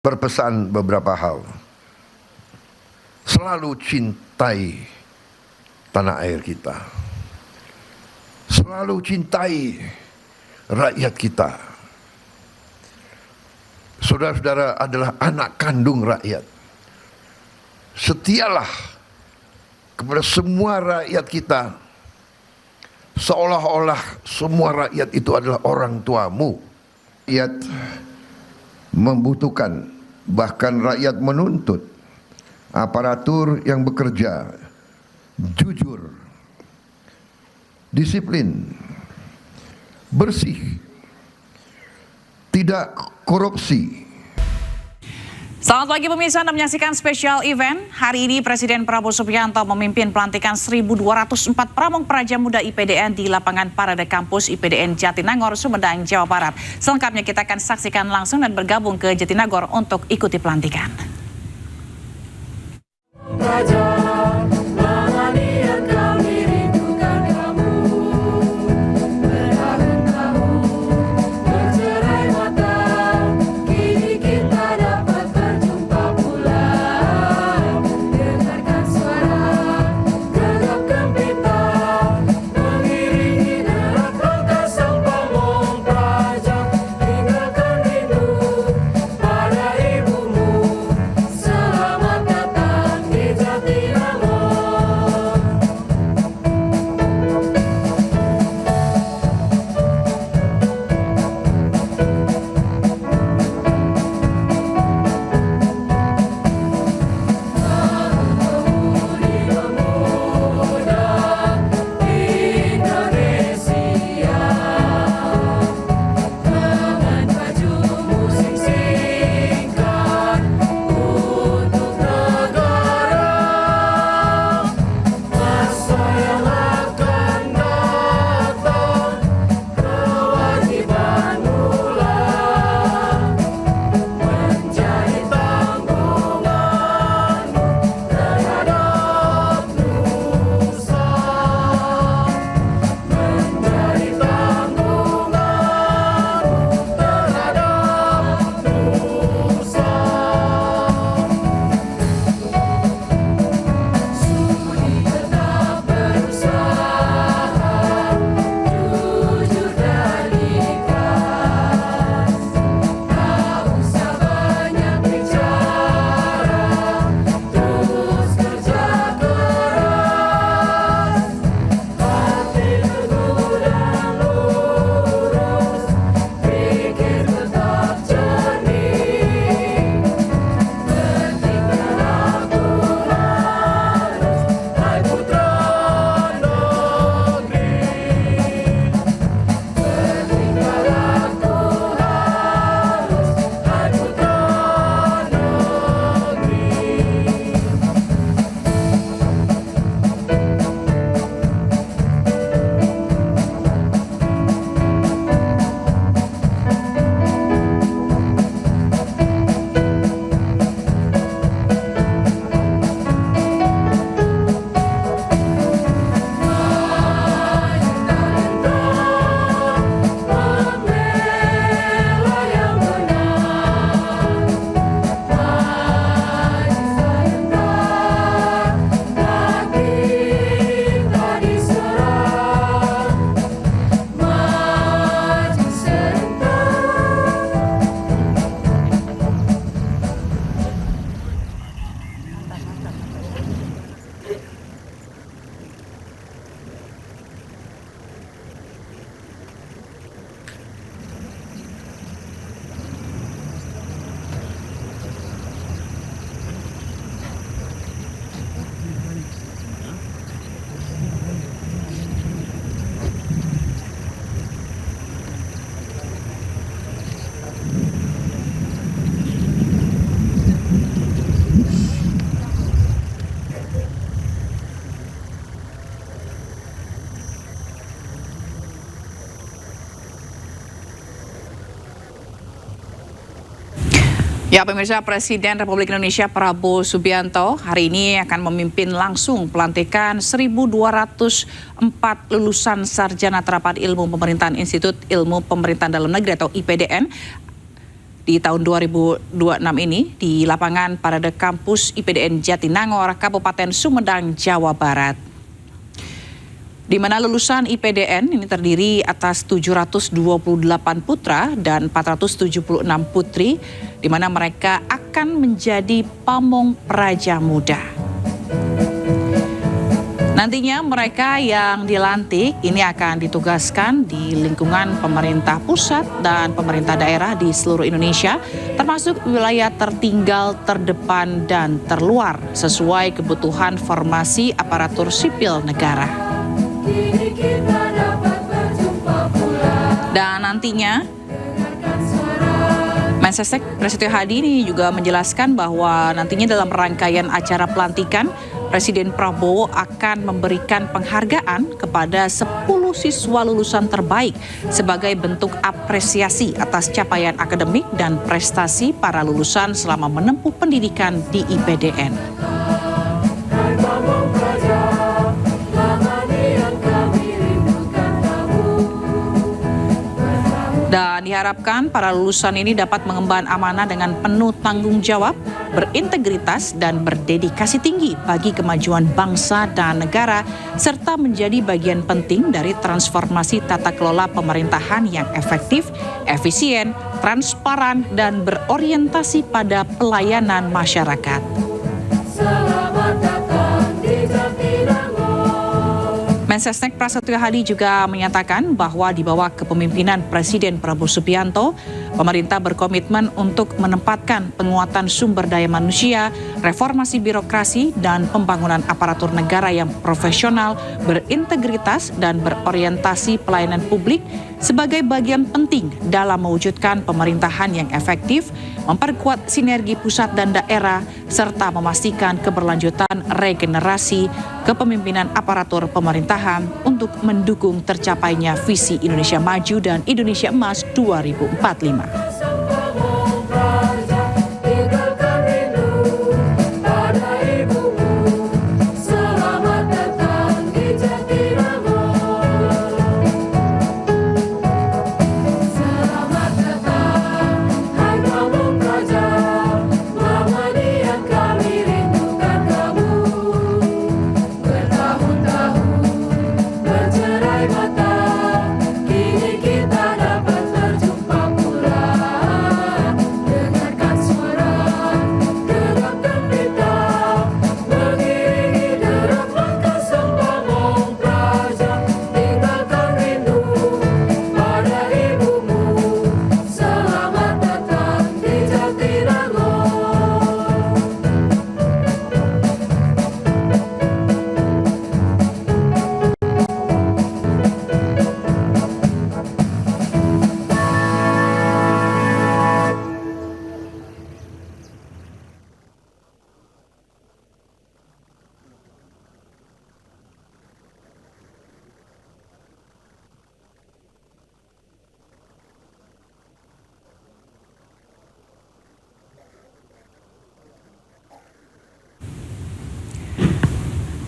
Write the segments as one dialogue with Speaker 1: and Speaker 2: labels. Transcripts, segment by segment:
Speaker 1: berpesan beberapa hal. Selalu cintai tanah air kita. Selalu cintai rakyat kita. Saudara-saudara adalah anak kandung rakyat. Setialah kepada semua rakyat kita, seolah-olah semua rakyat itu adalah orang tuamu. Rakyat membutuhkan, bahkan rakyat menuntut aparatur yang bekerja jujur, disiplin, bersih, tidak korupsi.
Speaker 2: Selamat pagi pemirsa, Anda menyaksikan spesial event. Hari ini Presiden Prabowo Subianto memimpin pelantikan 1.204 pramong praja muda IPDN di lapangan parade kampus IPDN Jatinangor, Sumedang, Jawa Barat. Selengkapnya kita akan saksikan langsung dan bergabung ke Jatinangor untuk ikuti pelantikan. Ya pemirsa, Presiden Republik Indonesia Prabowo Subianto hari ini akan memimpin langsung pelantikan 1.204 lulusan sarjana terapan ilmu pemerintahan Institut Ilmu Pemerintahan Dalam Negeri atau IPDN di tahun 2026 ini di lapangan Parade Kampus IPDN Jatinangor, Kabupaten Sumedang, Jawa Barat. Di mana lulusan IPDN ini terdiri atas 728 putra dan 476 putri, di mana mereka akan menjadi pamong praja muda. Nantinya mereka yang dilantik ini akan ditugaskan di lingkungan pemerintah pusat dan pemerintah daerah di seluruh Indonesia, termasuk wilayah tertinggal, terdepan, dan terluar sesuai kebutuhan formasi aparatur sipil negara. Dan nantinya Mensesnek Prasetyo Hadi ini juga menjelaskan bahwa nantinya dalam rangkaian acara pelantikan, Presiden Prabowo akan memberikan penghargaan kepada 10 siswa lulusan terbaik sebagai bentuk apresiasi atas capaian akademik dan prestasi para lulusan selama menempuh pendidikan di IPDN. Dan diharapkan para lulusan ini dapat mengemban amanah dengan penuh tanggung jawab, berintegritas, dan berdedikasi tinggi bagi kemajuan bangsa dan negara, serta menjadi bagian penting dari transformasi tata kelola pemerintahan yang efektif, efisien, transparan, dan berorientasi pada pelayanan masyarakat. Selamat datang di Jatinangor. Mensesnek Prasetyo Hadi juga menyatakan bahwa di bawah kepemimpinan Presiden Prabowo Subianto, pemerintah berkomitmen untuk menempatkan penguatan sumber daya manusia, reformasi birokrasi, dan pembangunan aparatur negara yang profesional, berintegritas, dan berorientasi pelayanan publik sebagai bagian penting dalam mewujudkan pemerintahan yang efektif, memperkuat sinergi pusat dan daerah, serta memastikan keberlanjutan regenerasi kepemimpinan aparatur pemerintahan untuk mendukung tercapainya visi Indonesia Maju dan Indonesia Emas 2045.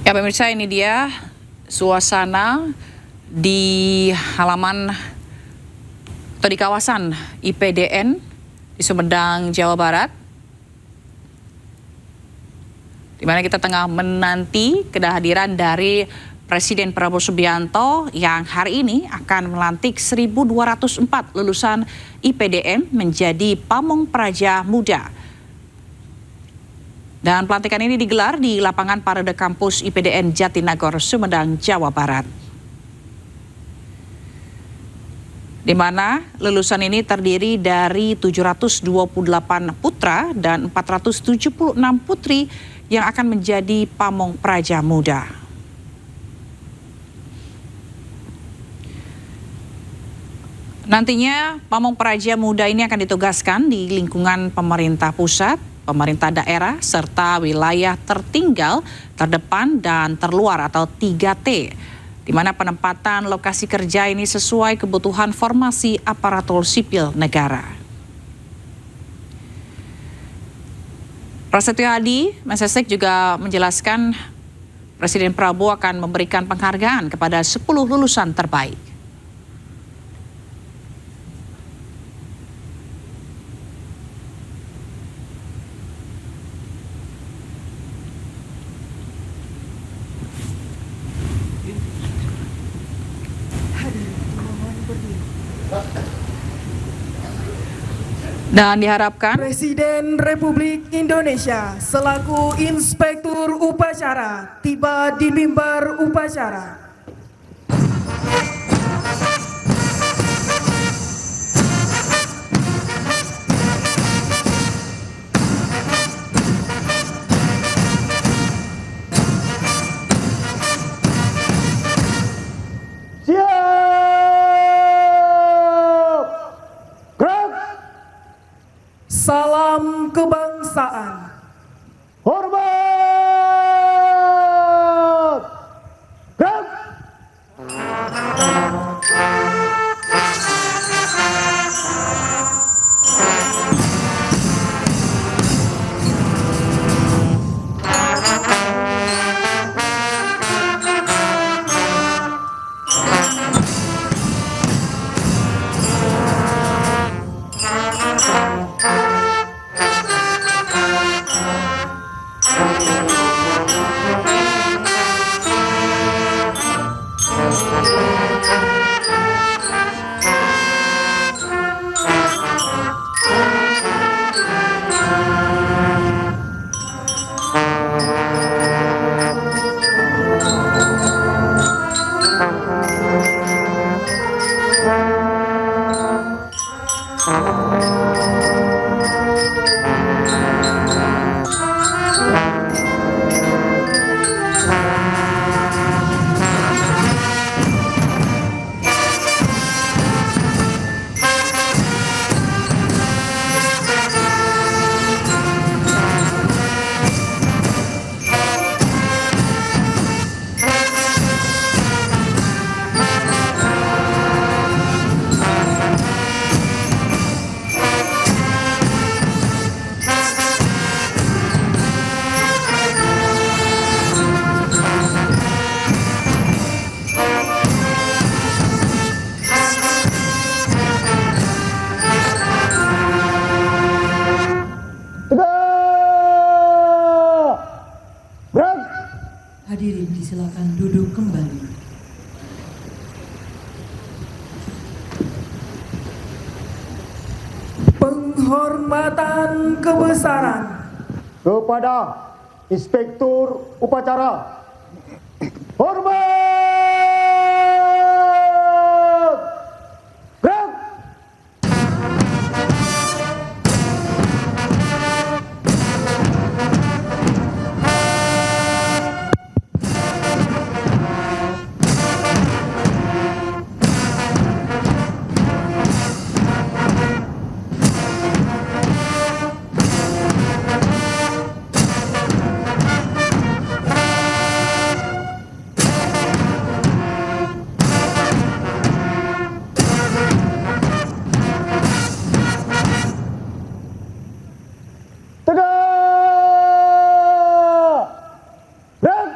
Speaker 2: Ya pemirsa, ini dia suasana di halaman atau di kawasan IPDN di Sumedang, Jawa Barat, di mana kita tengah menanti kehadiran dari Presiden Prabowo Subianto yang hari ini akan melantik 1.204 lulusan IPDN menjadi pamong praja muda. Dan pelantikan ini digelar di lapangan Parade Kampus IPDN Jatinangor, Sumedang, Jawa Barat. Di mana lulusan ini terdiri dari 728 putra dan 476 putri yang akan menjadi pamong praja muda. Nantinya pamong praja muda ini akan ditugaskan di lingkungan pemerintah pusat, pemerintah daerah, serta wilayah tertinggal, terdepan, dan terluar atau 3T, di mana penempatan lokasi kerja ini sesuai kebutuhan formasi aparatur sipil negara. Prasetyo Hadi, Mensesnek juga menjelaskan Presiden Prabowo akan memberikan penghargaan kepada 10 lulusan terbaik. Dan diharapkan
Speaker 3: Presiden Republik Indonesia selaku Inspektur Upacara tiba di mimbar upacara.
Speaker 4: Siap! Gerak!
Speaker 3: Salam kebangsaan.
Speaker 4: Hormat! Gerak! Tegak! Gerak!
Speaker 5: Hadirin disilakan duduk kembali.
Speaker 3: Penghormatan kebesaran
Speaker 4: Kepada Inspektur Upacara. Hormat! Gerak! Tegak! Gerak!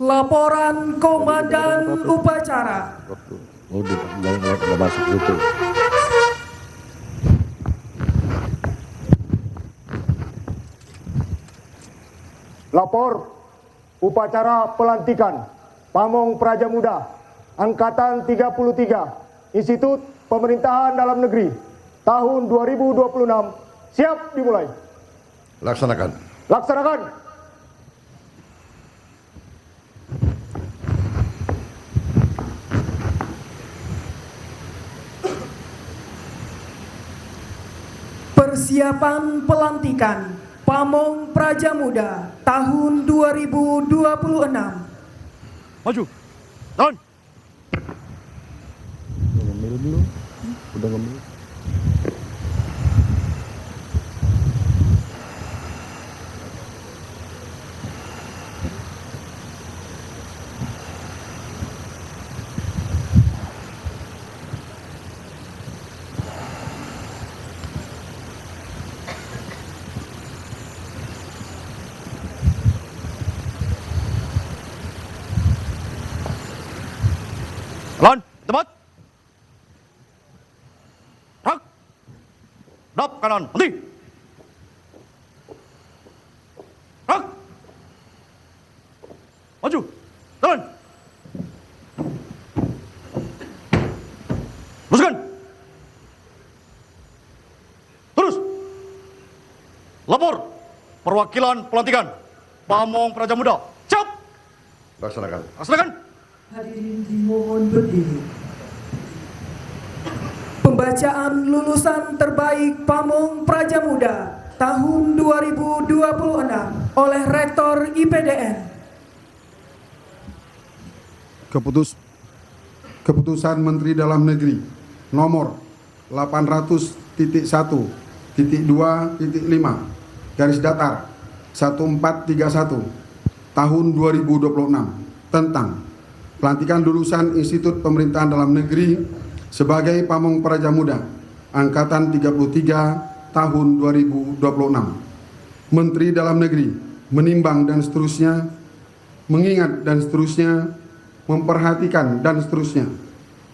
Speaker 3: Laporan Komandan Upacara.
Speaker 6: Oh, udah masuk gitu.
Speaker 4: Lapor upacara pelantikan Pamong Praja Muda Angkatan 33 Institut Pemerintahan Dalam Negeri tahun 2026 siap dimulai.
Speaker 1: Laksanakan.
Speaker 4: Laksanakan.
Speaker 3: Persiapan pelantikan Pamong Praja Muda tahun 2026.
Speaker 6: Maju. Tahun. Udah ngemil belum? Udah ngemil. Lan, tempat. Rak. Dap kanan, henti. Rak. Maju. Turun. Teruskan. Lapor perwakilan pelantikan Pamong Praja Muda. Siap.
Speaker 1: Laksanakan.
Speaker 6: Laksanakan.
Speaker 5: Hadirin dimohon berdiri.
Speaker 3: Pembacaan lulusan terbaik Pamong Praja Muda tahun 2026 oleh Rektor IPDN.
Speaker 7: Keputusan Menteri Dalam Negeri nomor 800.1.2.5 garis datar 1431 tahun 2026 tentang pelantikan lulusan Institut Pemerintahan Dalam Negeri sebagai Pamong Praja Muda Angkatan 33 tahun 2026. Menteri Dalam Negeri menimbang dan seterusnya, mengingat dan seterusnya, memperhatikan dan seterusnya,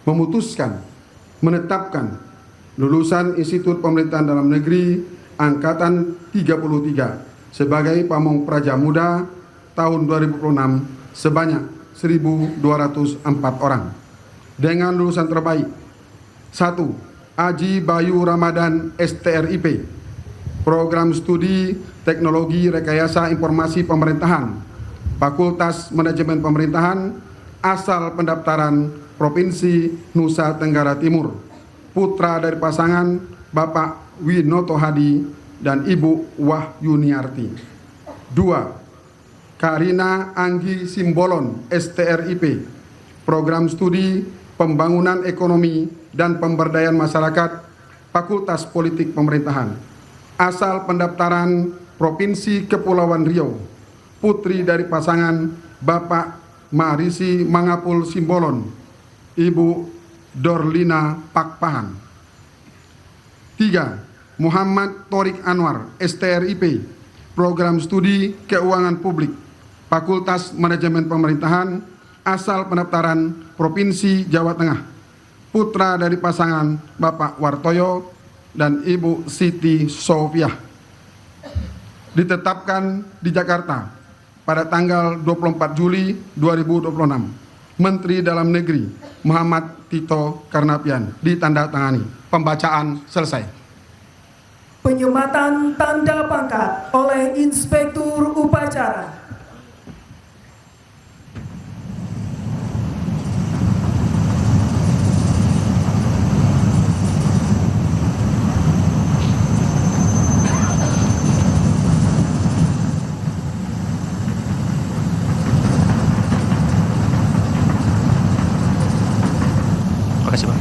Speaker 7: memutuskan, menetapkan lulusan Institut Pemerintahan Dalam Negeri Angkatan 33 sebagai Pamong Praja Muda tahun 2026 sebanyak 1.204 orang dengan lulusan terbaik 1. Aji Bayu Ramadan STRIP, Program Studi Teknologi Rekayasa Informasi Pemerintahan, Fakultas Manajemen Pemerintahan, asal pendaftaran Provinsi Nusa Tenggara Timur, putra dari pasangan Bapak Winoto Hadi dan Ibu Wahyuniarti. 2. Karina Anggi Simbolon STRIP, Program Studi Pembangunan Ekonomi dan Pemberdayaan Masyarakat, Fakultas Politik Pemerintahan, asal pendaftaran Provinsi Kepulauan Riau, putri dari pasangan Bapak Marisi Mangapul Simbolon, Ibu Dorlina Pakpahan. 3. Muhammad Torik Anwar STRIP, Program Studi Keuangan Publik, Fakultas Manajemen Pemerintahan, asal pendaftaran Provinsi Jawa Tengah, putra dari pasangan Bapak Wartoyo dan Ibu Siti Sofiah. Ditetapkan di Jakarta pada tanggal 24 Juli 2026. Menteri Dalam Negeri Muhammad Tito Karnavian. Ditandatangani. Pembacaan selesai.
Speaker 3: Penyematan tanda pangkat oleh Inspektur Upacara.
Speaker 6: Makasih, Pak.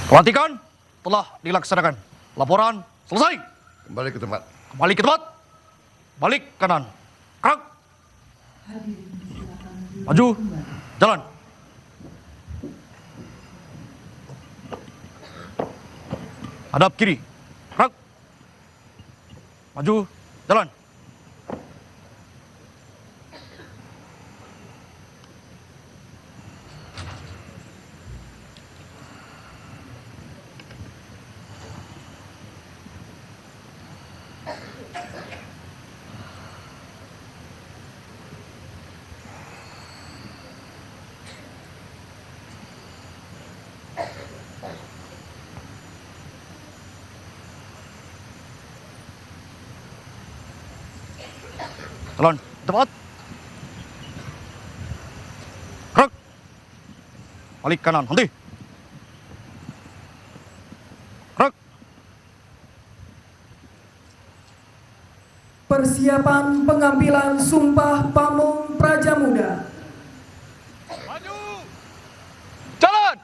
Speaker 6: Pelantikan telah dilaksanakan. Laporan selesai.
Speaker 1: Kembali ke tempat.
Speaker 6: Kembali ke tempat. Balik kanan. Gerak.
Speaker 5: Hadirin disilakan duduk
Speaker 6: Maju.
Speaker 5: kembali.
Speaker 6: Jalan. Hadap kiri. Gerak. Maju. Jalan. Jalan. Cepat. Gerak. Balik kanan. Henti. Gerak.
Speaker 3: Persiapan pengambilan Sumpah Pamong Praja Muda.
Speaker 6: Jalan.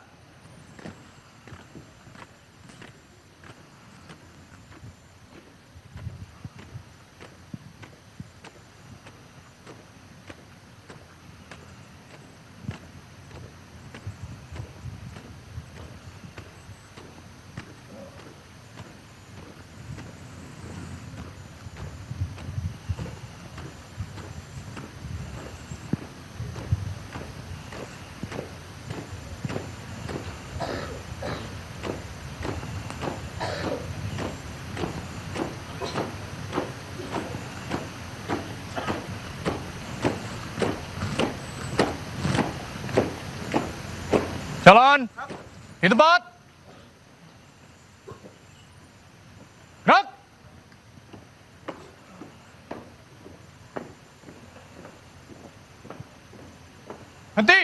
Speaker 6: Jalan. Di tempat. Gerak. Henti.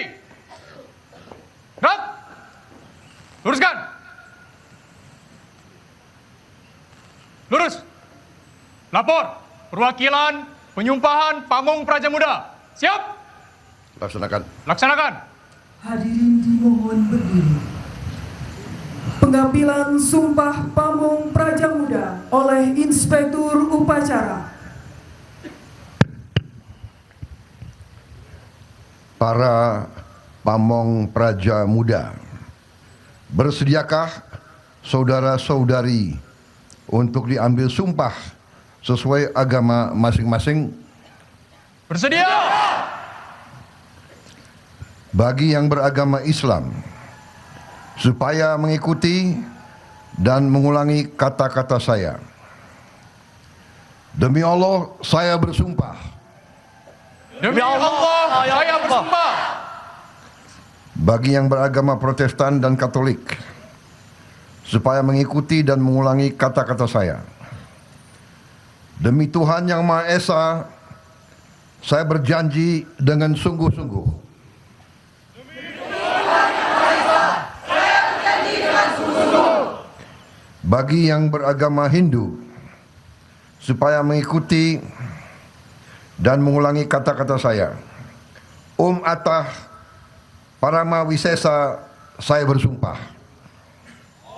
Speaker 6: Gerak. Luruskan. Lurus. Lapor. Perwakilan penyumpahan Pamong Praja Muda. Siap.
Speaker 1: Laksanakan.
Speaker 6: Laksanakan.
Speaker 5: Hadirin dimohon berdiri.
Speaker 3: Pengambilan Sumpah Pamong Praja Muda oleh Inspektur Upacara.
Speaker 1: Para Pamong Praja Muda, bersediakah saudara-saudari untuk diambil sumpah sesuai agama masing-masing?
Speaker 6: Bersedia.
Speaker 1: Bagi yang beragama Islam, supaya mengikuti dan mengulangi kata-kata saya. Demi Allah, saya bersumpah.
Speaker 6: Demi Allah, saya bersumpah.
Speaker 1: Bagi yang beragama Protestan dan Katolik, supaya mengikuti dan mengulangi kata-kata saya. Demi Tuhan Yang Maha Esa, saya berjanji dengan sungguh-sungguh. Bagi yang beragama Hindu, supaya mengikuti dan mengulangi kata-kata saya. Om Atah Paramawisesa, saya bersumpah.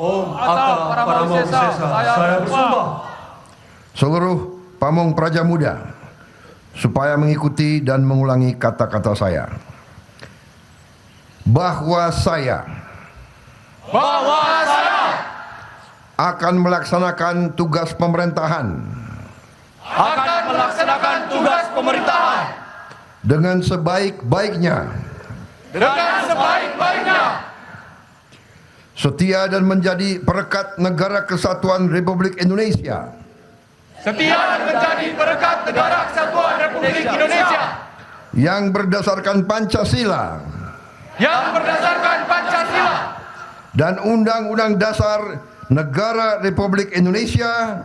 Speaker 6: Om Atah Paramawisesa, saya bersumpah.
Speaker 1: Seluruh Pamong Praja Muda, supaya mengikuti dan mengulangi kata-kata saya. Bahwa saya akan melaksanakan tugas pemerintahan dengan sebaik-baiknya, setia dan menjadi perekat Negara Kesatuan Republik Indonesia, yang berdasarkan Pancasila dan Undang-Undang Dasar Negara Republik Indonesia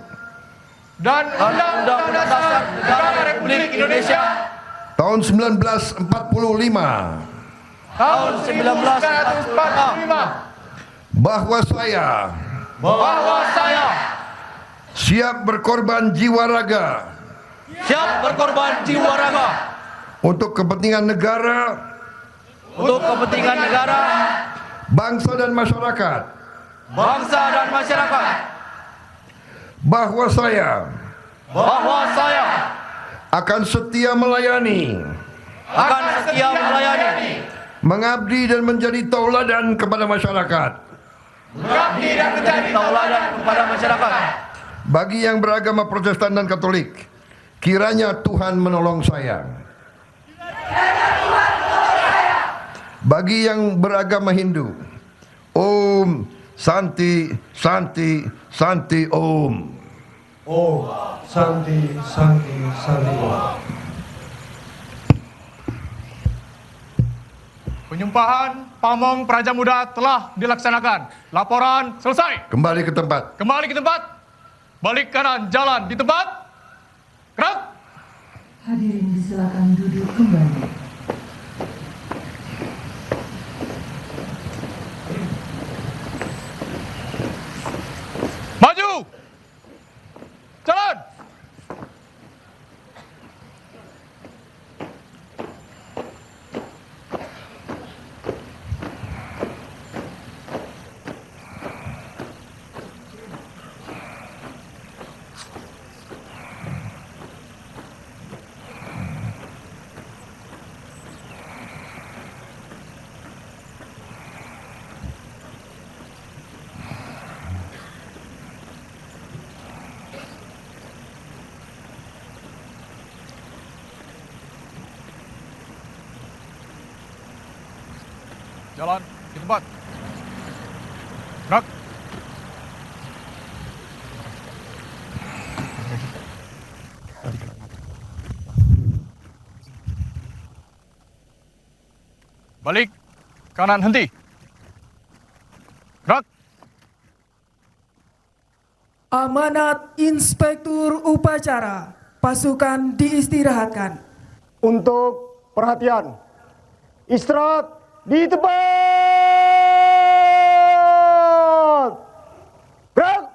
Speaker 1: tahun 1945, bahwa saya siap berkorban jiwa raga untuk kepentingan negara, bangsa dan masyarakat. Bahwa saya akan setia melayani, mengabdi dan menjadi tauladan kepada masyarakat. Bagi yang beragama Protestan dan Katolik, kiranya Tuhan menolong saya. Bagi yang beragama Hindu, Om Santi Santi Santi Om.
Speaker 4: Om Santi Santi Santi Om.
Speaker 6: Penyumpahan Pamong Praja Muda telah dilaksanakan. Laporan selesai.
Speaker 1: Kembali ke tempat.
Speaker 6: Kembali ke tempat. Balik kanan, jalan di tempat. Gerak.
Speaker 5: Hadirin disilakan duduk kembali.
Speaker 6: Maju. Jalan. Jalan di tempat. Gerak. Balik kanan, henti.
Speaker 3: Amanat Inspektur Upacara, pasukan diistirahatkan.
Speaker 4: Untuk perhatian, istirahat di tempat. Gerak.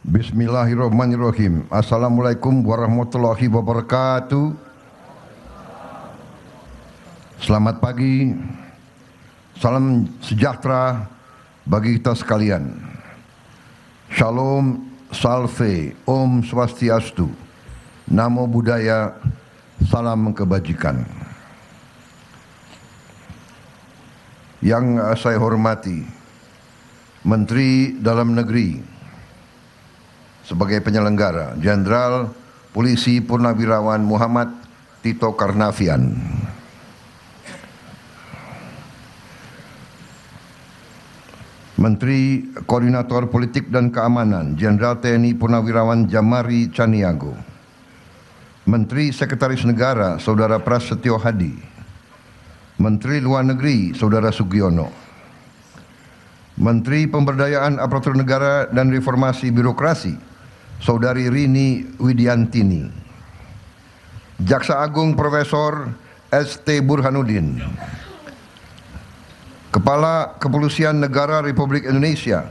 Speaker 1: Bismillahirrahmanirrahim. Assalamualaikum warahmatullahi wabarakatuh. Selamat pagi. Salam sejahtera bagi kita sekalian. Shalom, salve, Om Swastiastu, Namo Buddhaya, salam kebajikan. Yang saya hormati Menteri Dalam Negeri sebagai penyelenggara, Jenderal Polisi Purnawirawan Muhammad Tito Karnavian, Menteri Koordinator Politik dan Keamanan, Jenderal TNI Purnawirawan Jamari Caniago, Menteri Sekretaris Negara, Saudara Prasetyo Hadi, Menteri Luar Negeri, Saudara Sugiono, Menteri Pemberdayaan Aparatur Negara dan Reformasi Birokrasi, Saudari Rini Widiantini, Jaksa Agung Profesor ST Burhanuddin, Kepala Kepolisian Negara Republik Indonesia,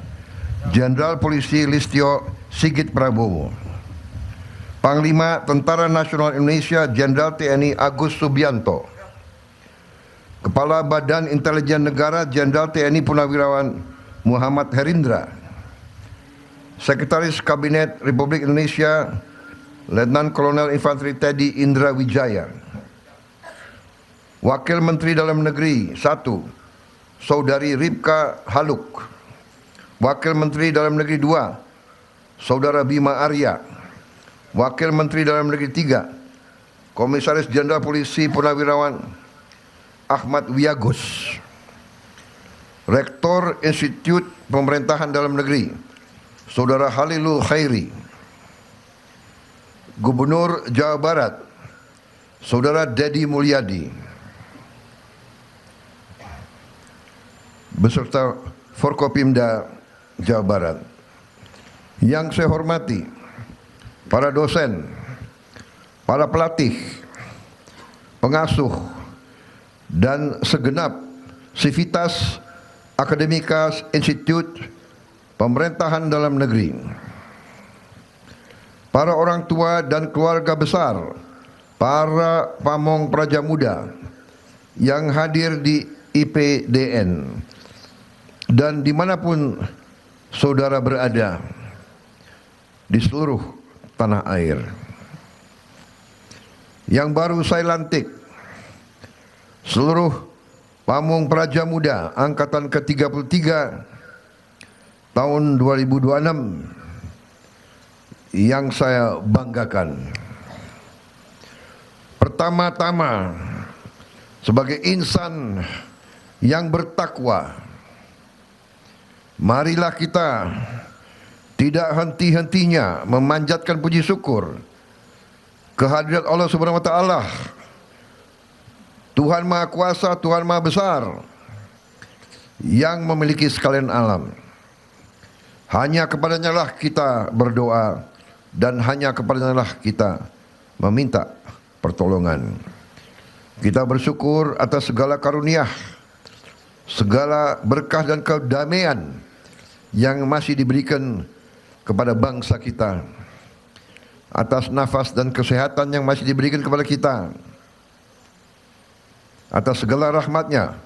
Speaker 1: Jenderal Polisi Listio Sigit Prabowo, Panglima Tentara Nasional Indonesia Jenderal TNI Agus Subianto, Kepala Badan Intelijen Negara Jenderal TNI Purnawirawan Muhammad Herindra, Sekretaris Kabinet Republik Indonesia Letnan Kolonel Infanteri Teddy Indra Wijaya, Wakil Menteri Dalam Negeri 1 Saudari Ripka Haluk, Wakil Menteri Dalam Negeri 2 Saudara Bima Arya, Wakil Menteri Dalam Negeri 3 Komisaris Jenderal Polisi Purnawirawan Ahmad Wiyagus, Rektor Institut Pemerintahan Dalam Negeri Saudara Halilul Khairi, Gubernur Jawa Barat Saudara Dedi Mulyadi, beserta Forkopimda Jawa Barat. Yang saya hormati para dosen, para pelatih, pengasuh, dan segenap sivitas akademika Institut Pemerintahan Dalam Negeri, para orang tua dan keluarga besar, para pamong praja muda yang hadir di IPDN, dan dimanapun saudara berada di seluruh tanah air. Yang baru saya lantik, seluruh pamong praja muda angkatan ke-33 tahun 2026 yang saya banggakan. Pertama-tama, sebagai insan yang bertakwa, marilah kita tidak henti-hentinya memanjatkan puji syukur kehadirat Allah Subhanahu wa taala, Tuhan Maha Kuasa, Tuhan Maha Besar yang memiliki sekalian alam. Hanya kepadanya lah kita berdoa dan hanya kepadanya lah kita meminta pertolongan. Kita bersyukur atas segala karunia, segala berkah dan kedamaian yang masih diberikan kepada bangsa kita, atas nafas dan kesehatan yang masih diberikan kepada kita, atas segala rahmatnya,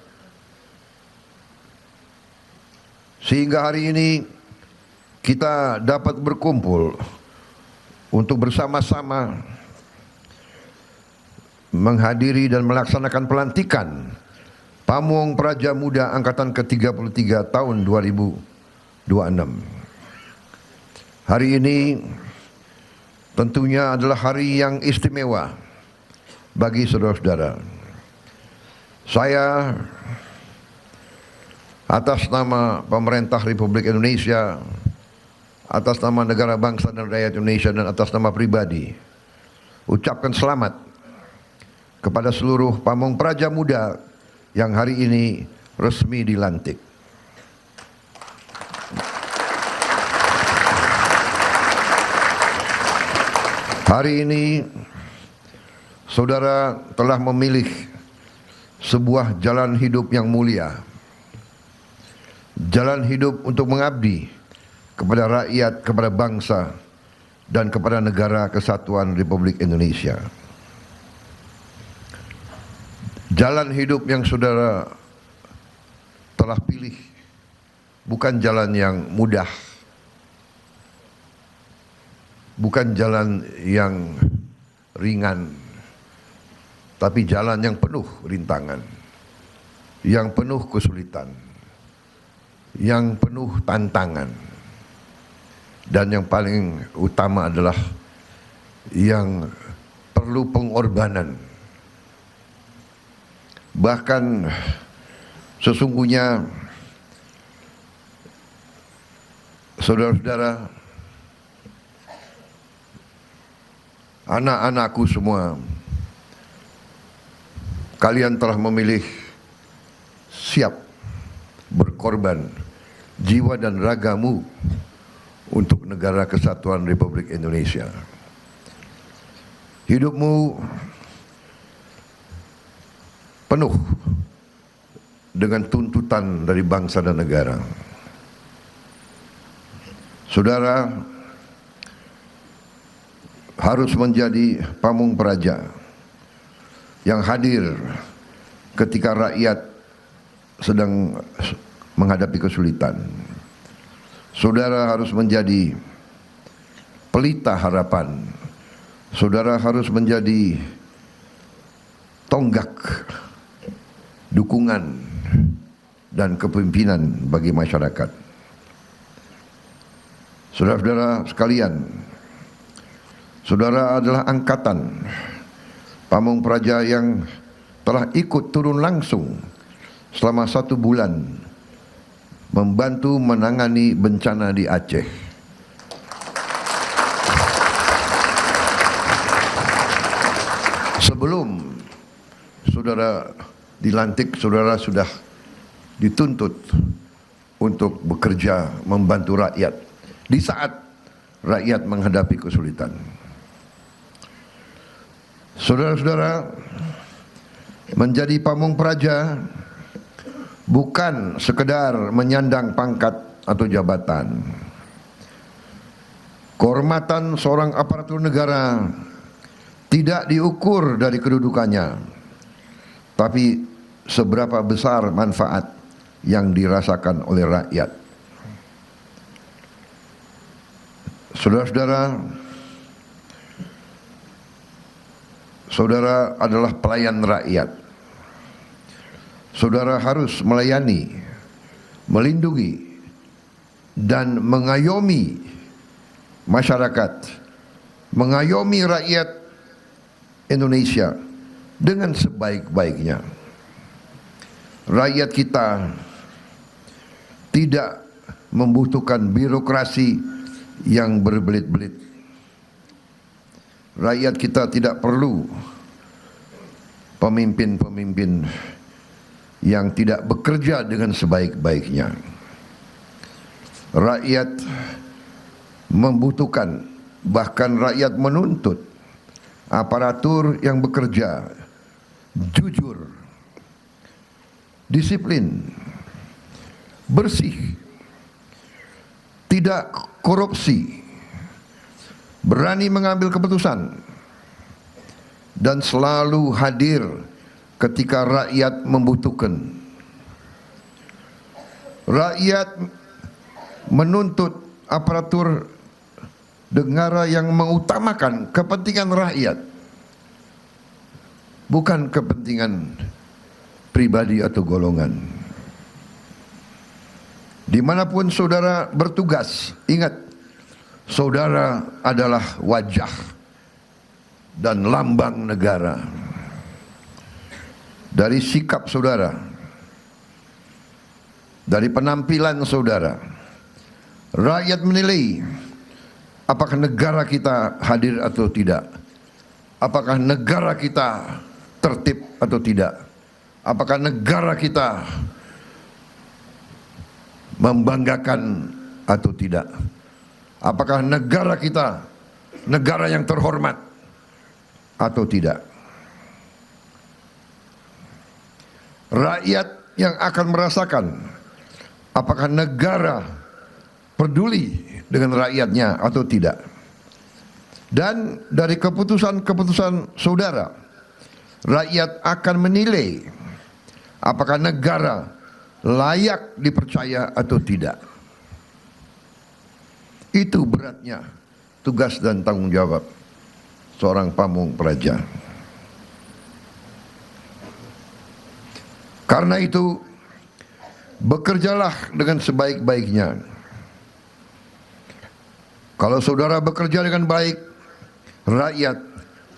Speaker 1: sehingga hari ini kita dapat berkumpul untuk bersama-sama menghadiri dan melaksanakan pelantikan Pamong Praja Muda Angkatan ke-33 tahun 2026. Hari ini tentunya adalah hari yang istimewa bagi saudara-saudara. Saya atas nama pemerintah Republik Indonesia, atas nama negara bangsa dan rakyat Indonesia, dan atas nama pribadi, ucapkan selamat kepada seluruh pamong praja muda yang hari ini resmi dilantik. Hari ini saudara telah memilih sebuah jalan hidup yang mulia. Jalan hidup untuk mengabdi kepada rakyat, kepada bangsa, dan kepada negara kesatuan Republik Indonesia. Jalan hidup yang saudara telah pilih bukan jalan yang mudah, bukan jalan yang ringan, tapi jalan yang penuh rintangan, yang penuh kesulitan, yang penuh tantangan, dan yang paling utama adalah yang perlu pengorbanan. Bahkan sesungguhnya saudara-saudara, anak-anakku semua, kalian telah memilih siap berkorban jiwa dan ragamu untuk negara kesatuan Republik Indonesia. Hidupmu penuh dengan tuntutan dari bangsa dan negara. Saudara harus menjadi pamung praja yang hadir ketika rakyat sedang menghadapi kesulitan. Saudara harus menjadi pelita harapan. Saudara harus menjadi tonggak dukungan dan kepemimpinan bagi masyarakat. Saudara-saudara sekalian, saudara adalah angkatan pamung praja yang telah ikut turun langsung selama 1 bulan membantu menangani bencana di Aceh. Sebelum saudara dilantik, saudara sudah dituntut untuk bekerja membantu rakyat di saat rakyat menghadapi kesulitan. Saudara-saudara, menjadi pamung praja bukan sekedar menyandang pangkat atau jabatan. Kehormatan seorang aparatur negara tidak diukur dari kedudukannya, tapi seberapa besar manfaat yang dirasakan oleh rakyat. Saudara-saudara, saudara adalah pelayan rakyat. Saudara harus melayani, melindungi, dan mengayomi masyarakat, mengayomi rakyat Indonesia dengan sebaik-baiknya. Rakyat kita tidak membutuhkan birokrasi yang berbelit-belit. Rakyat kita tidak perlu pemimpin-pemimpin yang tidak bekerja dengan sebaik-baiknya. Rakyat membutuhkan, bahkan rakyat menuntut aparatur yang bekerja jujur, disiplin, bersih, tidak korupsi, berani mengambil keputusan, dan selalu hadir ketika rakyat membutuhkan. Rakyat menuntut aparatur negara yang mengutamakan kepentingan rakyat, bukan kepentingan pribadi atau golongan. Dimanapun saudara bertugas, ingat, saudara adalah wajah dan lambang negara. Dari sikap saudara, dari penampilan saudara, rakyat menilai apakah negara kita hadir atau tidak, apakah negara kita tertib atau tidak, apakah negara kita membanggakan atau tidak, apakah negara kita negara yang terhormat atau tidak. Rakyat yang akan merasakan apakah negara peduli dengan rakyatnya atau tidak. Dan dari keputusan-keputusan saudara, rakyat akan menilai apakah negara layak dipercaya atau tidak. Itu beratnya tugas dan tanggung jawab seorang pamong praja. Karena itu, bekerjalah dengan sebaik-baiknya. Kalau saudara bekerja dengan baik, rakyat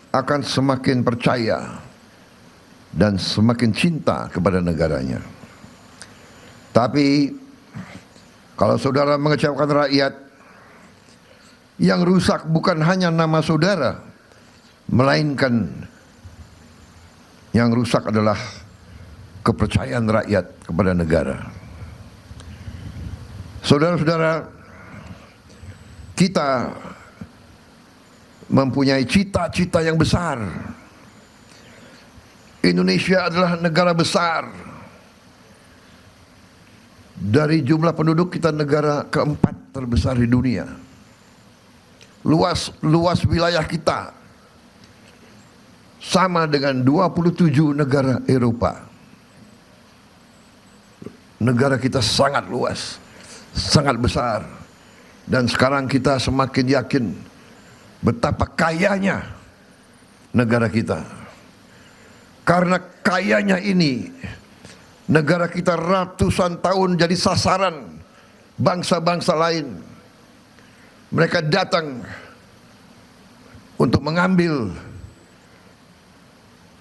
Speaker 1: akan semakin percaya dan semakin cinta kepada negaranya. Tapi kalau saudara mengecewakan rakyat, yang rusak bukan hanya nama saudara, melainkan yang rusak adalah kepercayaan rakyat kepada negara. Saudara-saudara, kita mempunyai cita-cita yang besar. Indonesia adalah negara besar. Dari jumlah penduduk kita negara keempat terbesar di dunia. Luas wilayah kita sama dengan 27 negara Eropa. Negara kita sangat luas, sangat besar. Dan sekarang kita semakin yakin betapa kayanya negara kita. Karena kayanya ini, negara kita ratusan tahun jadi sasaran bangsa-bangsa lain. Mereka datang untuk mengambil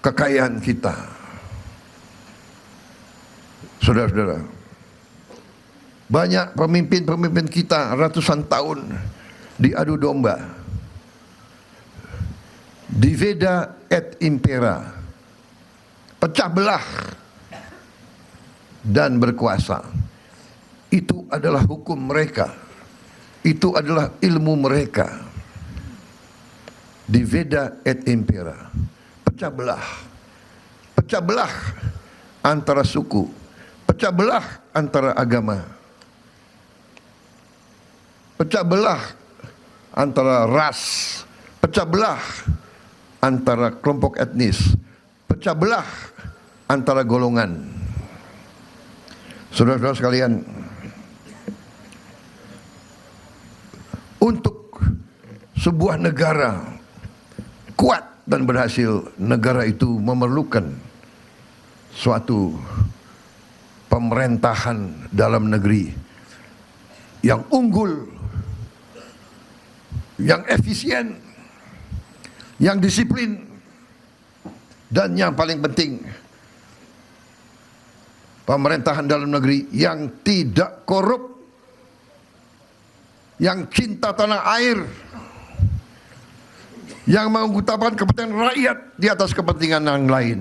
Speaker 1: kekayaan kita. Saudara-saudara, banyak pemimpin-pemimpin kita ratusan tahun diadu domba. Diveda et impera, pecah belah dan berkuasa. Itu adalah hukum mereka. Itu adalah ilmu mereka. Diveda et impera, pecah belah. Pecah belah antara suku, pecah belah antara agama, pecah belah antara ras, pecah belah antara kelompok etnis, pecah belah antara golongan. Saudara-saudara sekalian, untuk sebuah negara kuat dan berhasil, negara itu memerlukan suatu pemerintahan dalam negeri yang unggul, yang efisien, yang disiplin, dan yang paling penting, pemerintahan dalam negeri yang tidak korup, yang cinta tanah air, yang mengutamakan kepentingan rakyat di atas kepentingan yang lain.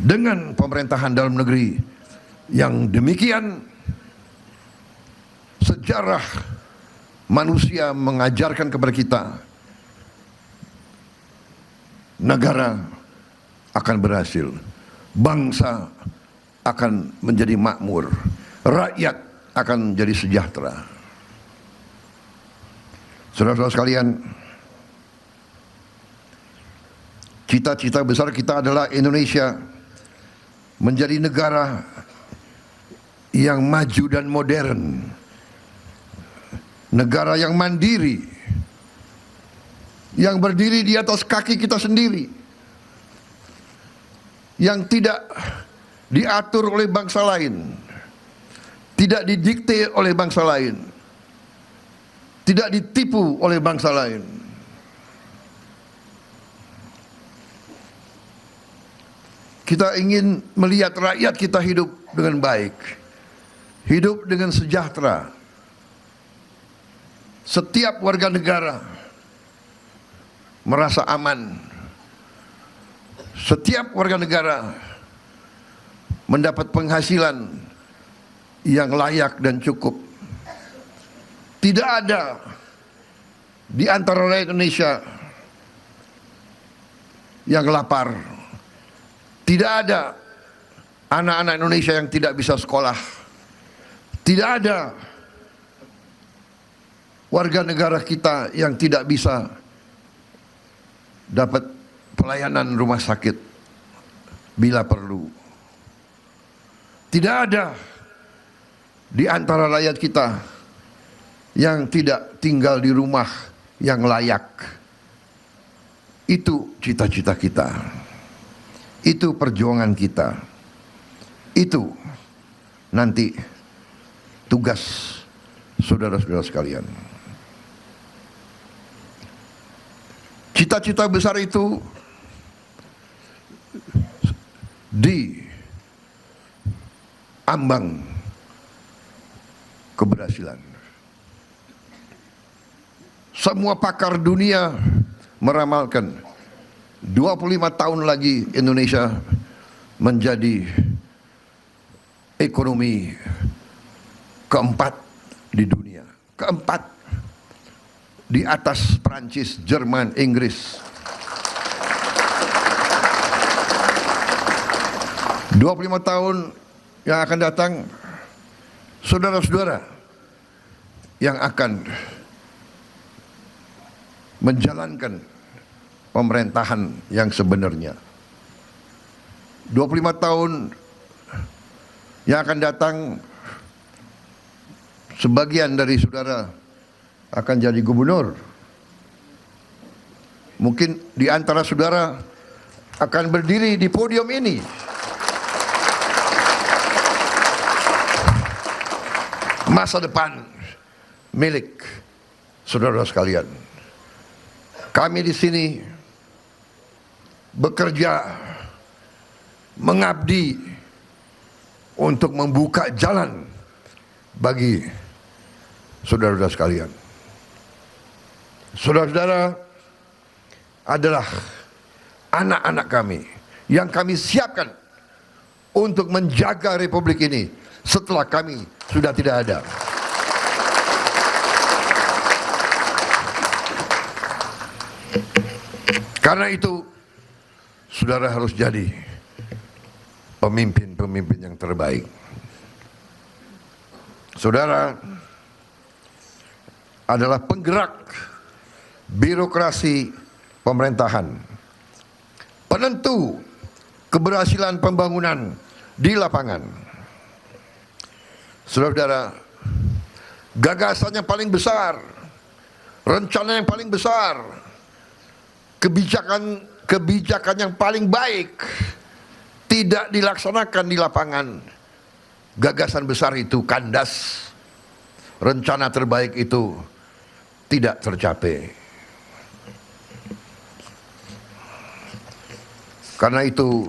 Speaker 1: Dengan pemerintahan dalam negeri yang demikian, sejarah manusia mengajarkan kepada kita, negara akan berhasil, bangsa akan menjadi makmur, rakyat akan menjadi sejahtera. Saudara-saudara sekalian, cita-cita besar kita adalah Indonesia menjadi negara yang maju dan modern, negara yang mandiri, yang berdiri di atas kaki kita sendiri, yang tidak diatur oleh bangsa lain, tidak didikte oleh bangsa lain, tidak ditipu oleh bangsa lain. Kita ingin melihat rakyat kita hidup dengan baik, hidup dengan sejahtera. Setiap warga negara merasa aman. Setiap warga negara mendapat penghasilan yang layak dan cukup. Tidak ada di antara rakyat Indonesia yang lapar. Tidak ada anak-anak Indonesia yang tidak bisa sekolah. Tidak ada warga negara kita yang tidak bisa dapat pelayanan rumah sakit bila perlu. Tidak ada di antara rakyat kita yang tidak tinggal di rumah yang layak. Itu cita-cita kita. Itu perjuangan kita. Itu nanti tugas saudara-saudara sekalian. Cita-cita besar itu di ambang keberhasilan. Semua pakar dunia meramalkan 25 tahun lagi Indonesia menjadi ekonomi keempat di dunia. Keempat di atas Prancis, Jerman, Inggris. 25 tahun yang akan datang, saudara-saudara yang akan menjalankan pemerintahan yang sebenarnya. 25 tahun yang akan datang, sebagian dari saudara akan jadi gubernur. Mungkin di antara saudara akan berdiri di podium ini. Masa depan milik saudara sekalian. Kami di sini bekerja, mengabdi untuk membuka jalan bagi saudara-saudara sekalian. Saudara-saudara adalah anak-anak kami yang kami siapkan untuk menjaga republik ini setelah kami sudah tidak ada. Karena itu, saudara harus jadi pemimpin-pemimpin yang terbaik. Saudara adalah penggerak birokrasi pemerintahan, penentu keberhasilan pembangunan di lapangan. Saudara-saudara, gagasan yang paling besar, rencana yang paling besar, kebijakan yang paling baik tidak dilaksanakan di lapangan. Gagasan besar itu kandas, rencana terbaik itu tidak tercapai. Karena itu,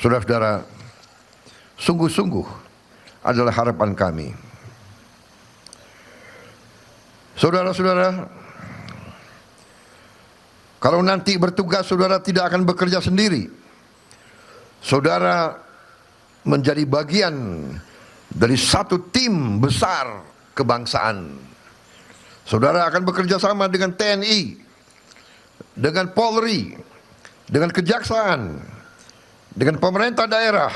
Speaker 1: saudara-saudara, sungguh-sungguh adalah harapan kami. Saudara-saudara, kalau nanti bertugas, saudara tidak akan bekerja sendiri. Saudara menjadi bagian dari satu tim besar kebangsaan. Saudara akan bekerja sama dengan TNI, dengan Polri, dengan Kejaksaan, dengan pemerintah daerah,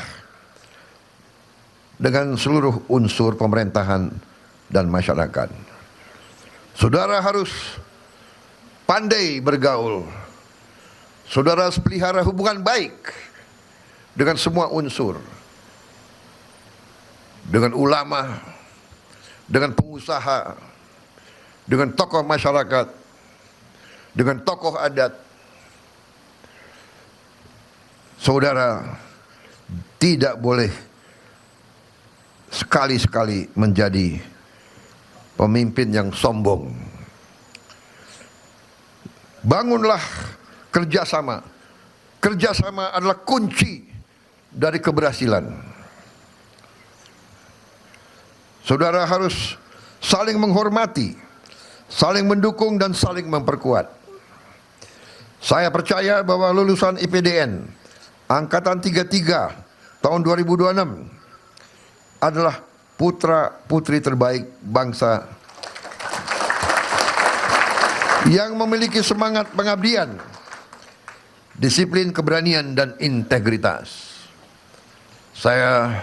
Speaker 1: dengan seluruh unsur pemerintahan dan masyarakat. Saudara harus pandai bergaul. Saudara harus pelihara hubungan baik dengan semua unsur. Dengan ulama, dengan pengusaha, dengan tokoh masyarakat, dengan tokoh adat. Saudara tidak boleh sekali-sekali menjadi pemimpin yang sombong. Bangunlah kerjasama. Kerjasama adalah kunci dari keberhasilan. Saudara harus saling menghormati, saling mendukung dan saling memperkuat. Saya percaya bahwa lulusan IPDN Angkatan 33 tahun 2026 adalah putra-putri terbaik bangsa yang memiliki semangat pengabdian disiplin, keberanian, dan integritas. Saya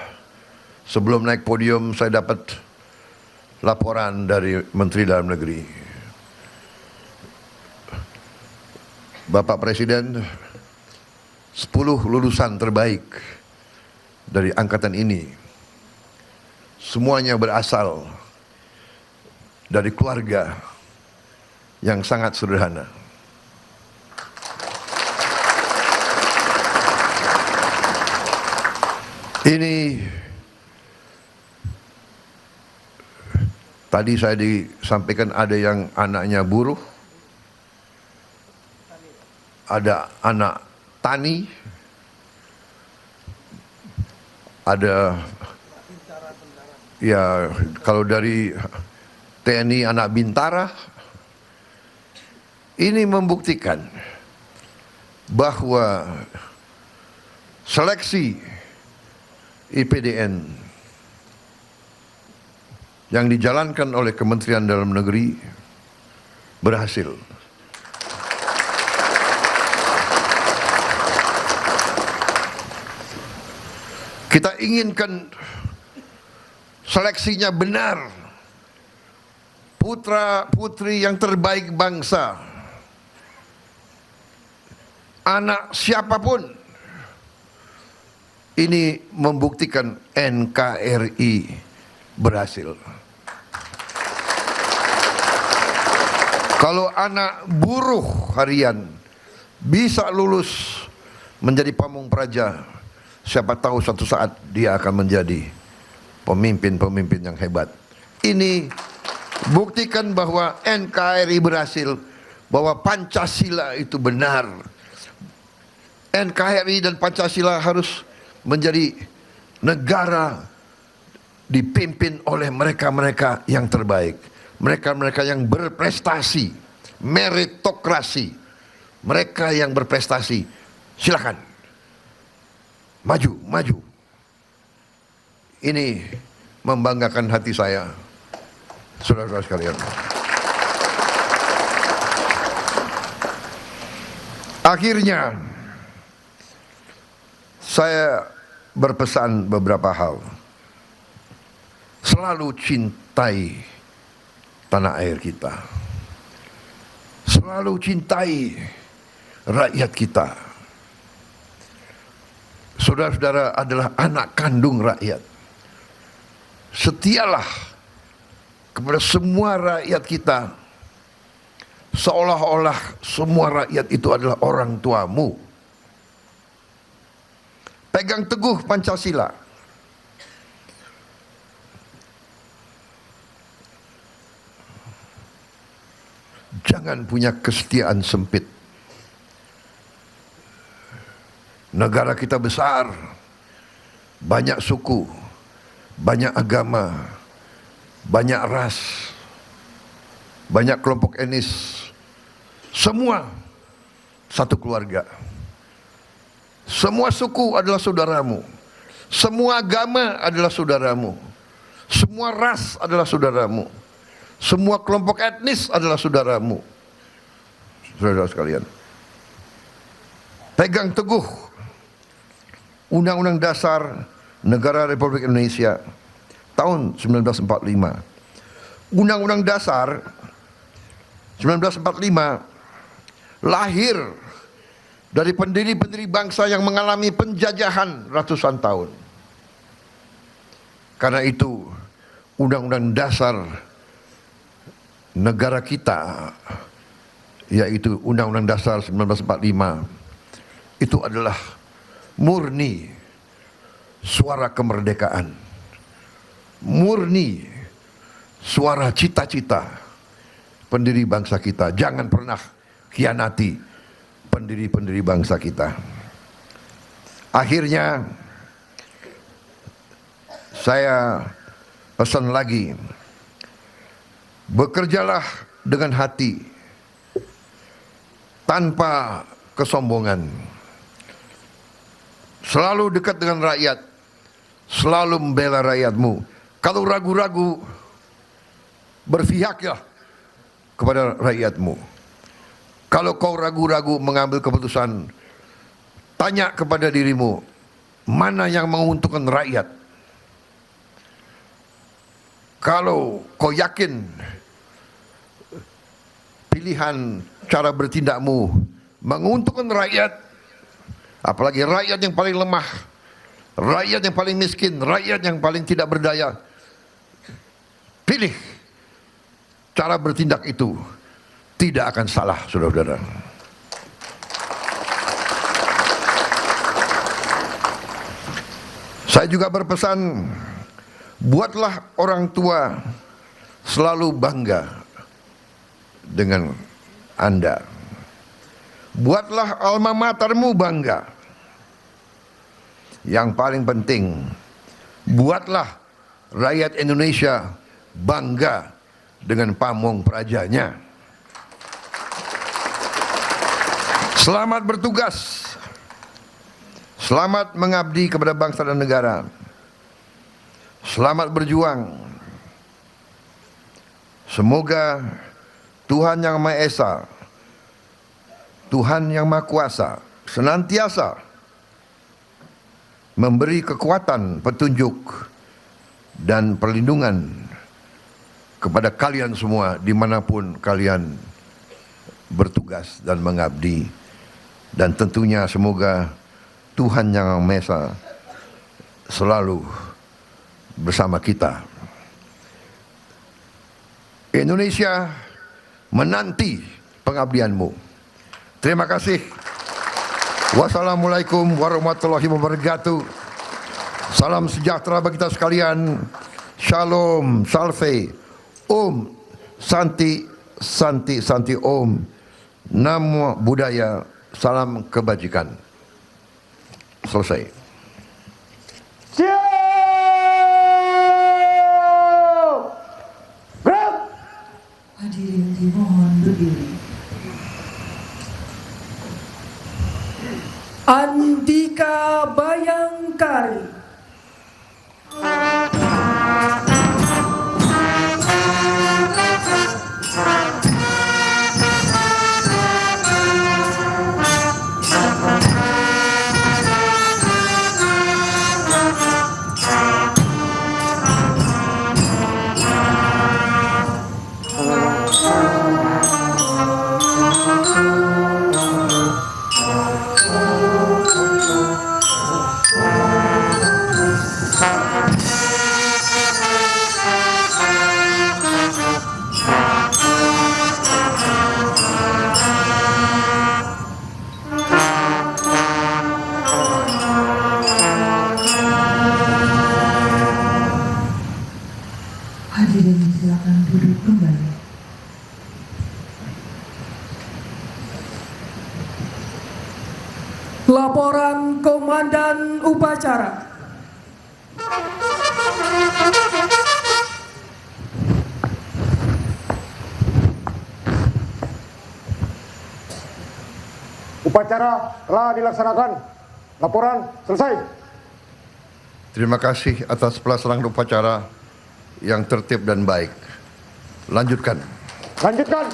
Speaker 1: sebelum naik podium saya dapat laporan dari Menteri Dalam Negeri. Bapak Presiden, 10 lulusan terbaik dari angkatan ini semuanya berasal dari keluarga yang sangat sederhana. Ini tadi saya disampaikan ada yang anaknya buruh, ada anak tani, ada ya kalau dari TNI anak bintara. Ini membuktikan bahwa seleksi IPDN yang dijalankan oleh Kementerian Dalam Negeri berhasil. Kita inginkan seleksinya benar, putra putri yang terbaik bangsa, anak siapapun. Ini membuktikan NKRI berhasil. Kalau anak buruh harian bisa lulus menjadi pamung praja, siapa tahu suatu saat dia akan menjadi pemimpin-pemimpin yang hebat. Ini buktikan bahwa NKRI berhasil, bahwa Pancasila itu benar. NKRI dan Pancasila harus menjadi negara dipimpin oleh mereka-mereka yang terbaik, mereka-mereka yang berprestasi, meritokrasi, mereka yang berprestasi. Silakan maju, maju. Ini membanggakan hati saya, saudara-saudara sekalian. Akhirnya saya berpesan beberapa hal. Selalu cintai tanah air kita. Selalu cintai rakyat kita. Saudara-saudara adalah anak kandung rakyat. Setialah kepada semua rakyat kita, seolah-olah semua rakyat itu adalah orang tuamu. Pegang teguh Pancasila. Jangan punya kesetiaan sempit. Negara kita besar, banyak suku, banyak agama, banyak ras, banyak kelompok etnis, semua satu keluarga. Semua suku adalah saudaramu, semua agama adalah saudaramu, semua ras adalah saudaramu, semua kelompok etnis adalah saudaramu. Saudara sekalian, pegang teguh Undang-Undang Dasar Negara Republik Indonesia tahun 1945. Undang-Undang Dasar 1945 lahir dari pendiri-pendiri bangsa yang mengalami penjajahan ratusan tahun. Karena itu Undang-Undang Dasar negara kita, yaitu Undang-Undang Dasar 1945, itu adalah murni suara kemerdekaan, murni suara cita-cita pendiri bangsa kita. Jangan pernah khianati pendiri-pendiri bangsa kita. Akhirnya saya pesan lagi, bekerjalah dengan hati tanpa kesombongan. Selalu dekat dengan rakyat, selalu membela rakyatmu. Kalau ragu-ragu, berpihaklah kepada rakyatmu. Kalau kau ragu-ragu mengambil keputusan, tanya kepada dirimu, mana yang menguntungkan rakyat? Kalau kau yakin pilihan cara bertindakmu menguntungkan rakyat, apalagi rakyat yang paling lemah, rakyat yang paling miskin, rakyat yang paling tidak berdaya, pilih cara bertindak itu, tidak akan salah, saudara-saudara. Saya juga berpesan, buatlah orang tua selalu bangga dengan Anda. Buatlah alma matermu bangga. Yang paling penting, buatlah rakyat Indonesia bangga dengan pamong prajanya. Selamat bertugas. Selamat mengabdi kepada bangsa dan negara. Selamat berjuang. Semoga Tuhan Yang Maha Esa, Tuhan Yang Maha Kuasa, senantiasa memberi kekuatan, petunjuk, dan perlindungan kepada kalian semua dimanapun kalian bertugas dan mengabdi. Dan tentunya semoga Tuhan Yang Maha Esa selalu bersama kita. Indonesia menanti pengabdianmu. Terima kasih. Wassalamualaikum warahmatullahi wabarakatuh. Salam sejahtera bagi kita sekalian. Shalom, salve, Om, Santi, Santi, Santi, Om. Namo Buddhaya, salam kebajikan. Selesai.
Speaker 4: Siap! Gerak!
Speaker 5: Hadirin dimohon berdiri.
Speaker 3: Andika Bayangkari.
Speaker 5: Hadirin silakan duduk kembali.
Speaker 3: Laporan Komandan Upacara.
Speaker 4: Upacara telah dilaksanakan. Laporan selesai.
Speaker 1: Terima kasih atas pelaksanaan upacara yang tertib dan baik. Lanjutkan.
Speaker 4: Lanjutkan.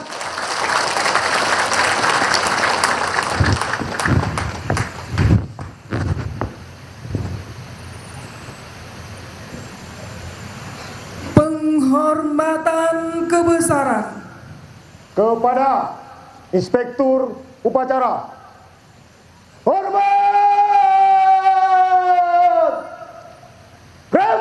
Speaker 3: Penghormatan kebesaran
Speaker 4: Kepada Inspektur Upacara. Hormat! Gerak!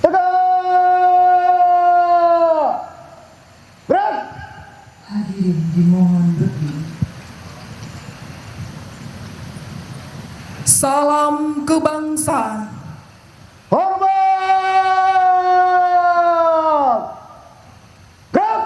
Speaker 4: Tegak! Gerak!
Speaker 5: Hadirin dimohon berdiri.
Speaker 3: Salam kebangsaan.
Speaker 4: Hormat! Gerak!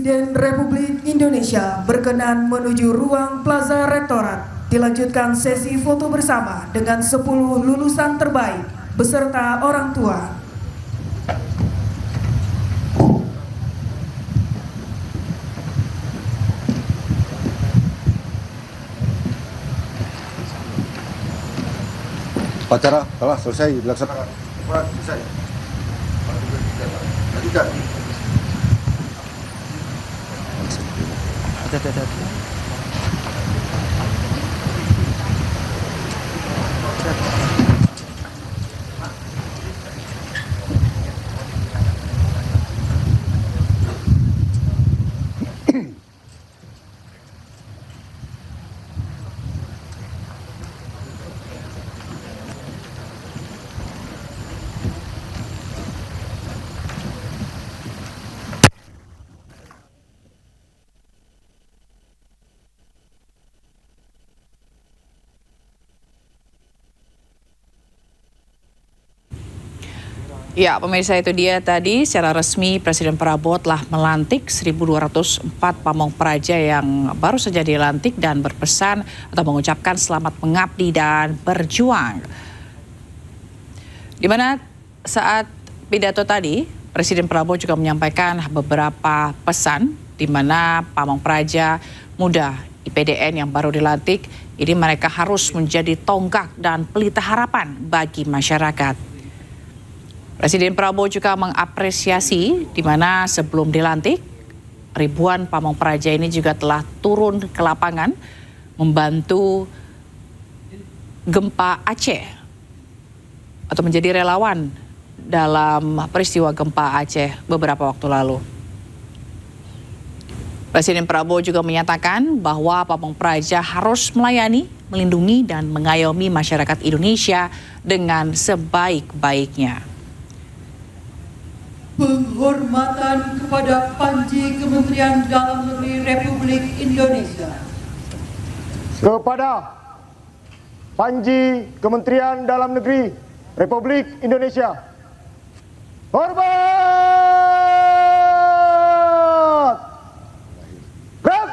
Speaker 3: Presiden Republik Indonesia berkenan menuju ruang Plaza Rektorat. Dilanjutkan sesi foto bersama dengan 10 lulusan terbaik beserta orang tua.
Speaker 4: Upacara telah selesai dilaksanakan. Selesai. Lanjutkan.
Speaker 2: Ya, pemirsa, itu dia tadi secara resmi Presiden Prabowo telah melantik 1.204 pamong praja yang baru saja dilantik dan berpesan atau mengucapkan selamat mengabdi dan berjuang. Di mana saat pidato tadi, Presiden Prabowo juga menyampaikan beberapa pesan di mana pamong praja muda IPDN yang baru dilantik ini mereka harus menjadi tonggak dan pelita harapan bagi masyarakat. Presiden Prabowo juga mengapresiasi di mana sebelum dilantik, ribuan pamong praja ini juga telah turun ke lapangan membantu gempa Aceh atau menjadi relawan dalam peristiwa gempa Aceh beberapa waktu lalu. Presiden Prabowo juga menyatakan bahwa pamong praja harus melayani, melindungi, dan mengayomi masyarakat Indonesia dengan sebaik-baiknya.
Speaker 5: Penghormatan kepada Panji Kementerian Dalam Negeri Republik Indonesia.
Speaker 4: Kepada Panji Kementerian Dalam Negeri Republik Indonesia. Hormat! Gerak!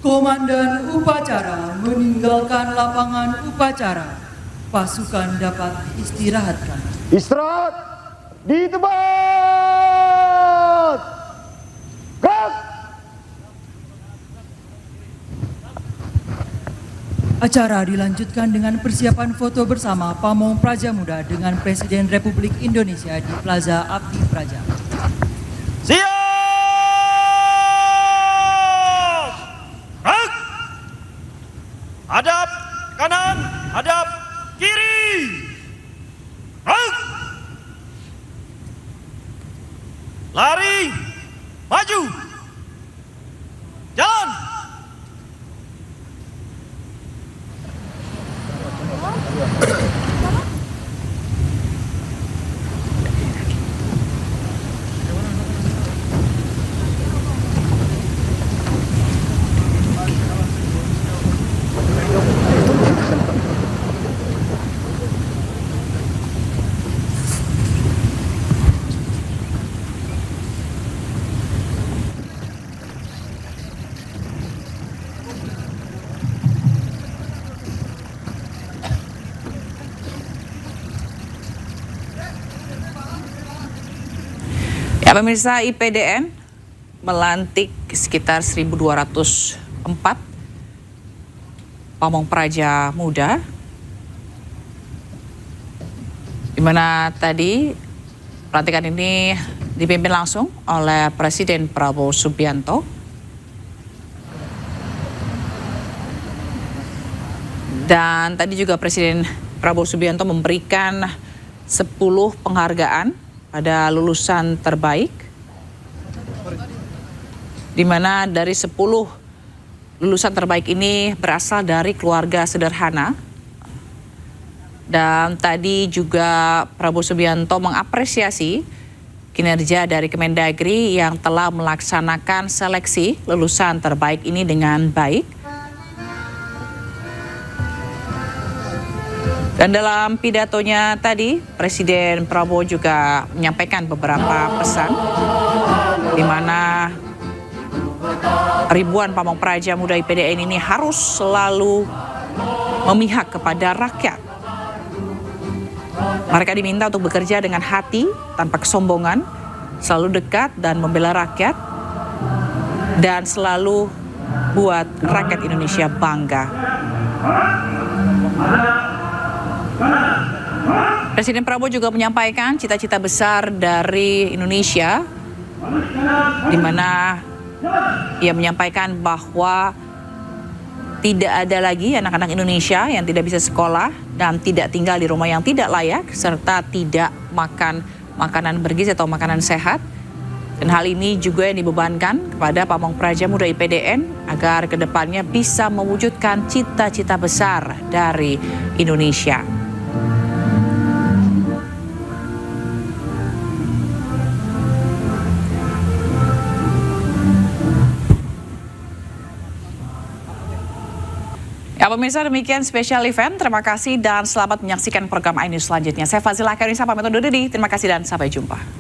Speaker 5: Komandan upacara meninggalkan lapangan upacara. Pasukan dapat diistirahatkan.
Speaker 4: Istirahat di tempat. Gerak!
Speaker 5: Acara dilanjutkan dengan persiapan foto bersama pamong praja muda dengan Presiden Republik Indonesia di Plaza Abdi Praja.
Speaker 8: Siap! Gerak! Hadap kanan, hadap kiri. Gerak! Lari, maju, jalan.
Speaker 2: Ya, pemirsa, IPDN melantik sekitar 1.204 pamong praja muda, di mana tadi pelantikan ini dipimpin langsung oleh Presiden Prabowo Subianto. Dan tadi juga Presiden Prabowo Subianto memberikan 10 penghargaan pada lulusan terbaik, di mana dari 10 lulusan terbaik ini berasal dari keluarga sederhana. Dan tadi juga Prabowo Subianto mengapresiasi kinerja dari Kemendagri yang telah melaksanakan seleksi lulusan terbaik ini dengan baik. Dan dalam pidatonya tadi, Presiden Prabowo juga menyampaikan beberapa pesan, di mana ribuan pamong praja muda IPDN ini harus selalu memihak kepada rakyat. Mereka diminta untuk bekerja dengan hati, tanpa kesombongan, selalu dekat dan membela rakyat, dan selalu buat rakyat Indonesia bangga. Presiden Prabowo juga menyampaikan cita-cita besar dari Indonesia, di mana ia menyampaikan bahwa tidak ada lagi anak-anak Indonesia yang tidak bisa sekolah dan tidak tinggal di rumah yang tidak layak, serta tidak makan makanan bergizi atau makanan sehat. Dan hal ini juga yang dibebankan kepada pamong praja muda IPDN agar kedepannya bisa mewujudkan cita-cita besar dari Indonesia. Ya pemirsa, demikian spesial event. Terima kasih dan selamat menyaksikan program iNews selanjutnya. Saya Fazila Karisa pamit undur diri. Terima kasih dan sampai jumpa.